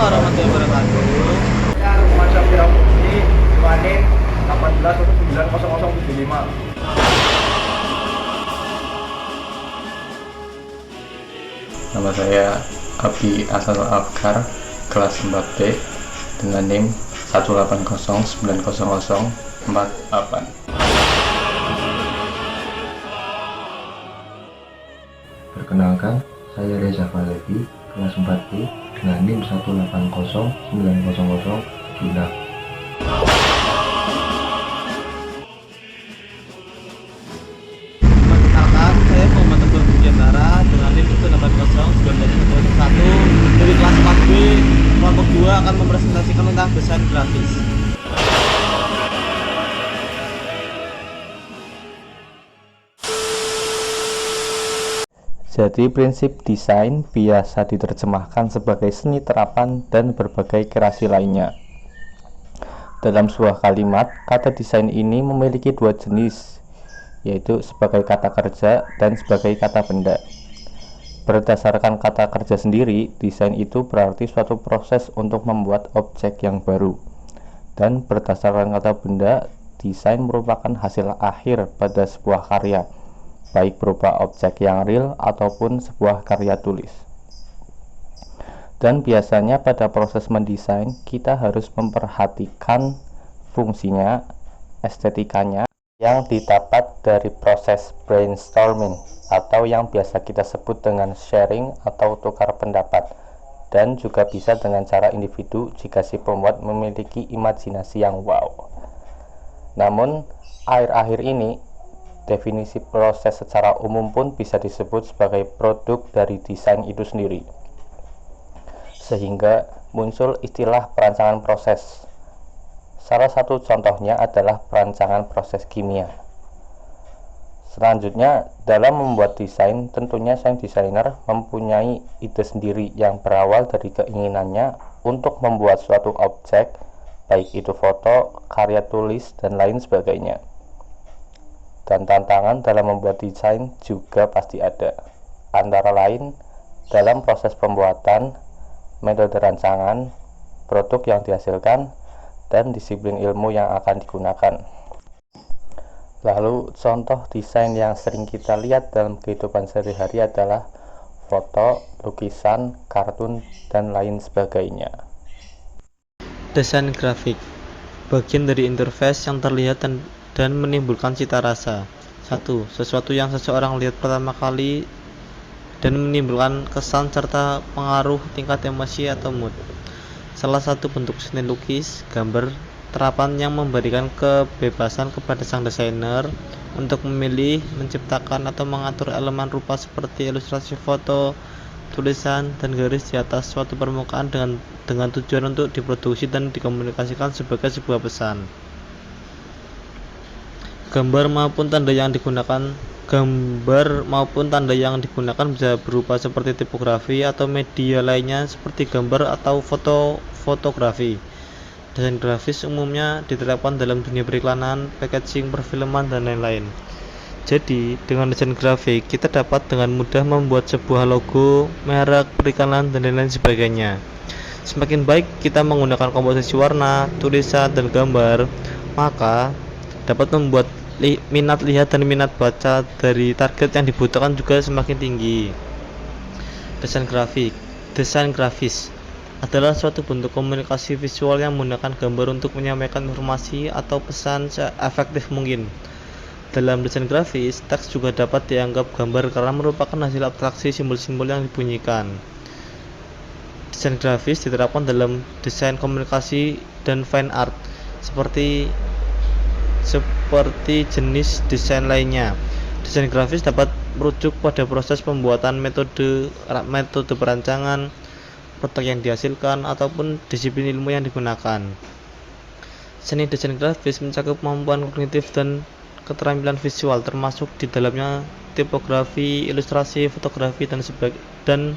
warahmatullahi wabarakatuh. Ya, rumah Syafi'i Apuji, Iwanin 18190075. Nama saya Abi Hasanul Afkar, kelas 4B dengan NIM 180900048. Perkenalkan, saya Reza Falevi, kelas 4B dengan NIM 180900076. Perkenalkan, saya Muhammad Abdul Bujantara dengan NIM 1809091 dari kelas 4B. Kelompok 2 akan mempresentasikan tentang desain grafis. Jadi prinsip desain biasa diterjemahkan sebagai seni terapan dan berbagai kreasi lainnya. Dalam sebuah kalimat, kata desain ini memiliki dua jenis, yaitu sebagai kata kerja dan sebagai kata benda. Berdasarkan kata kerja sendiri, desain itu berarti suatu proses untuk membuat objek yang baru. Dan berdasarkan kata benda, desain merupakan hasil akhir pada sebuah karya, baik berupa objek yang real ataupun sebuah karya tulis. Dan biasanya pada proses mendesain, kita harus memperhatikan fungsinya, estetikanya, yang didapat dari proses brainstorming atau yang biasa kita sebut dengan sharing atau tukar pendapat, dan juga bisa dengan cara individu jika si pembuat memiliki imajinasi yang wow. Namun, akhir-akhir ini definisi proses secara umum pun bisa disebut sebagai produk dari desain itu sendiri, sehingga muncul istilah perancangan proses. Salah satu contohnya adalah perancangan proses kimia. Selanjutnya, dalam membuat desain, tentunya sang desainer mempunyai ide sendiri yang berawal dari keinginannya untuk membuat suatu objek, baik itu foto, karya tulis, dan lain sebagainya. Dan tantangan dalam membuat desain juga pasti ada, antara lain dalam proses pembuatan, metode rancangan, produk yang dihasilkan, dan disiplin ilmu yang akan digunakan. Lalu contoh desain yang sering kita lihat dalam kehidupan sehari-hari adalah foto, lukisan, kartun, dan lain sebagainya. Desain grafik, bagian dari interface yang terlihat dan menimbulkan cita rasa. 1. Sesuatu yang seseorang lihat pertama kali dan menimbulkan kesan serta pengaruh tingkat emosi atau mood. Salah satu bentuk seni lukis, gambar, terapan yang memberikan kebebasan kepada sang desainer untuk memilih, menciptakan atau mengatur elemen rupa seperti ilustrasi foto, tulisan, dan garis di atas suatu permukaan dengan tujuan untuk diproduksi dan dikomunikasikan sebagai sebuah pesan. Gambar maupun tanda yang digunakan bisa berupa seperti tipografi atau media lainnya seperti gambar atau fotografi. Desain grafis umumnya diterapkan dalam dunia periklanan, packaging, perfilman, dan lain-lain. Jadi, dengan desain grafik, kita dapat dengan mudah membuat sebuah logo, merek, periklanan, dan lain-lain sebagainya. Semakin baik kita menggunakan komposisi warna, tulisan, dan gambar, maka dapat membuat minat lihat dan minat baca dari target yang dibutuhkan juga semakin tinggi. Desain grafis adalah suatu bentuk komunikasi visual yang menggunakan gambar untuk menyampaikan informasi atau pesan seefektif mungkin. Dalam desain grafis, teks juga dapat dianggap gambar karena merupakan hasil abstraksi simbol-simbol yang dibunyikan. Desain grafis diterapkan dalam desain komunikasi dan fine art seperti jenis desain lainnya. Desain grafis dapat merujuk pada proses pembuatan, metode perancangan, produk yang dihasilkan, ataupun disiplin ilmu yang digunakan. Seni desain grafis mencakup kemampuan kognitif dan keterampilan visual, termasuk di dalamnya tipografi, ilustrasi, fotografi, dan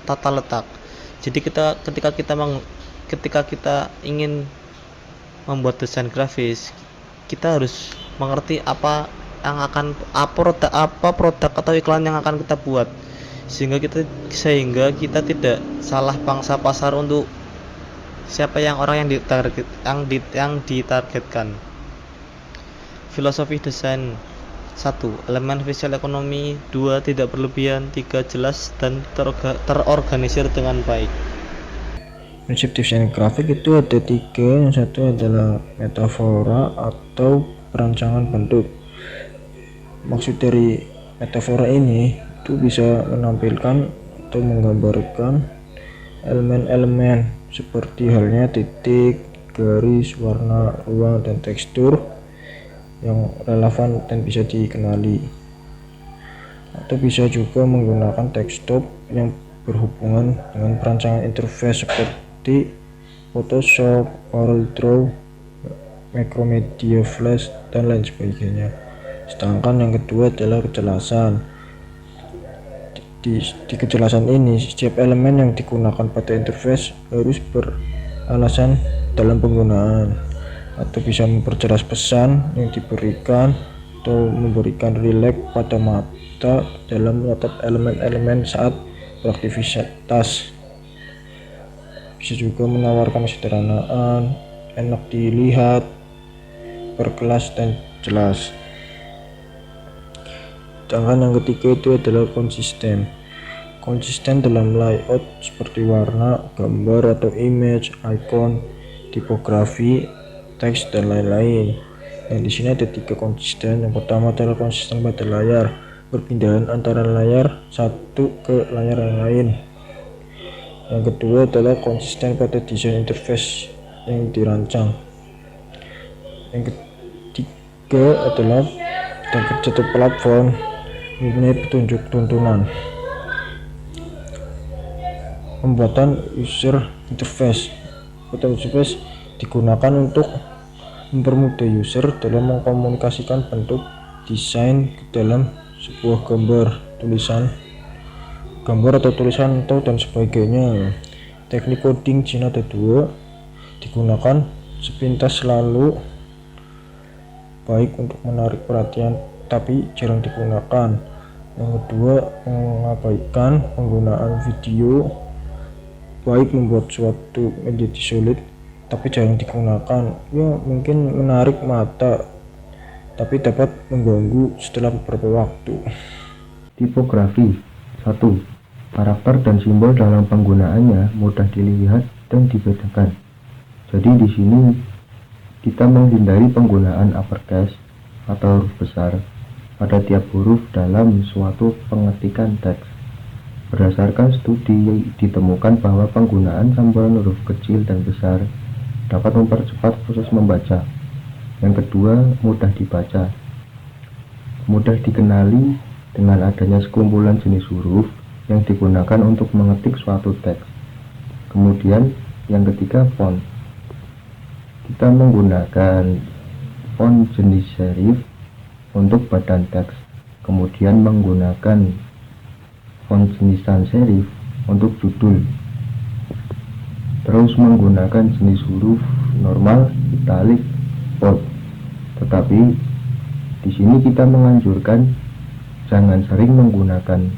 tata letak. Jadi ketika kita ingin membuat desain grafis, kita harus mengerti apa produk atau iklan yang akan kita buat. sehingga kita tidak salah pangsa pasar untuk siapa yang orang yang ditargetkan. Filosofi desain: 1. Elemen visual ekonomi. 2. Tidak berlebihan. 3. Jelas dan terorganisir dengan baik. Prinsip desain grafik itu ada 3. Yang satu adalah metafora atau perancangan bentuk. Maksud dari metafora ini itu bisa menampilkan atau menggambarkan elemen-elemen seperti halnya titik, garis, warna, ruang, dan tekstur yang relevan dan bisa dikenali. Atau bisa juga menggunakan desktop yang berhubungan dengan perancangan interface seperti Photoshop, CorelDRAW, Macromedia Flash, dan lain sebagainya. Sedangkan yang kedua adalah kejelasan. Di kejelasan ini, setiap elemen yang digunakan pada interface harus beralasan dalam penggunaan, atau bisa memperjelas pesan yang diberikan atau memberikan rileks pada mata dalam menatap elemen-elemen saat beraktivitas. Bisa juga menawarkan kesederhanaan, enak dilihat, berkelas, dan jelas. Sedangkan yang ketiga itu adalah konsisten. Konsisten dalam layout seperti warna, gambar atau image, icon, tipografi, teks, dan lain-lain. Yang di sini ada 3 konsisten. Yang pertama adalah konsisten pada layar, perpindahan antara layar satu ke layar yang lain. Yang kedua adalah konsisten pada desain interface yang dirancang. Yang ketiga adalah dan kerja platform mempunyai petunjuk tuntunan. Pembuatan user interface. Pembuatan interface digunakan untuk mempermudah user dalam mengkomunikasikan bentuk desain ke dalam sebuah gambar atau tulisan dan sebagainya. Teknik coding Cina ada 2, digunakan sepintas selalu baik untuk menarik perhatian tapi jarang digunakan. Yang kedua, mengabaikan penggunaan video baik membuat suatu menjadi sulit tapi jarang digunakan. Ya, mungkin menarik mata tapi dapat mengganggu setelah beberapa waktu. Tipografi. 1. Karakter dan simbol dalam penggunaannya mudah dilihat dan dibedakan. Jadi di sini kita menghindari penggunaan uppercase atau huruf besar pada tiap huruf dalam suatu pengetikan teks. Berdasarkan studi ditemukan bahwa penggunaan campuran huruf kecil dan besar dapat mempercepat proses membaca. Yang kedua, mudah dibaca. Mudah dikenali dengan adanya sekumpulan jenis huruf yang digunakan untuk mengetik suatu teks. Kemudian yang ketiga, font. Kita menggunakan font jenis serif untuk badan teks, kemudian menggunakan font jenis sans serif untuk judul, terus menggunakan jenis huruf normal, italic, bold. Tetapi di sini kita menganjurkan jangan sering menggunakan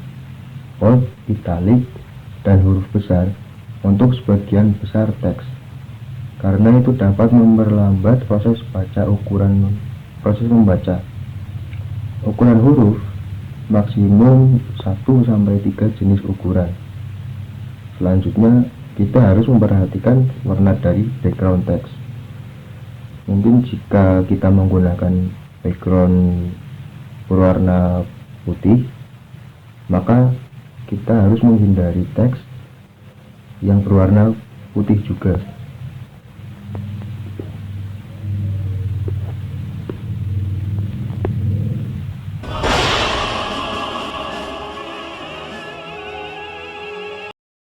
bold, italic, dan huruf besar untuk sebagian besar teks, karena itu dapat memperlambat proses membaca. Ukuran huruf maksimum 1-3 jenis ukuran. Selanjutnya kita harus memperhatikan warna dari background teks. Mungkin jika kita menggunakan background berwarna putih, maka kita harus menghindari teks yang berwarna putih juga.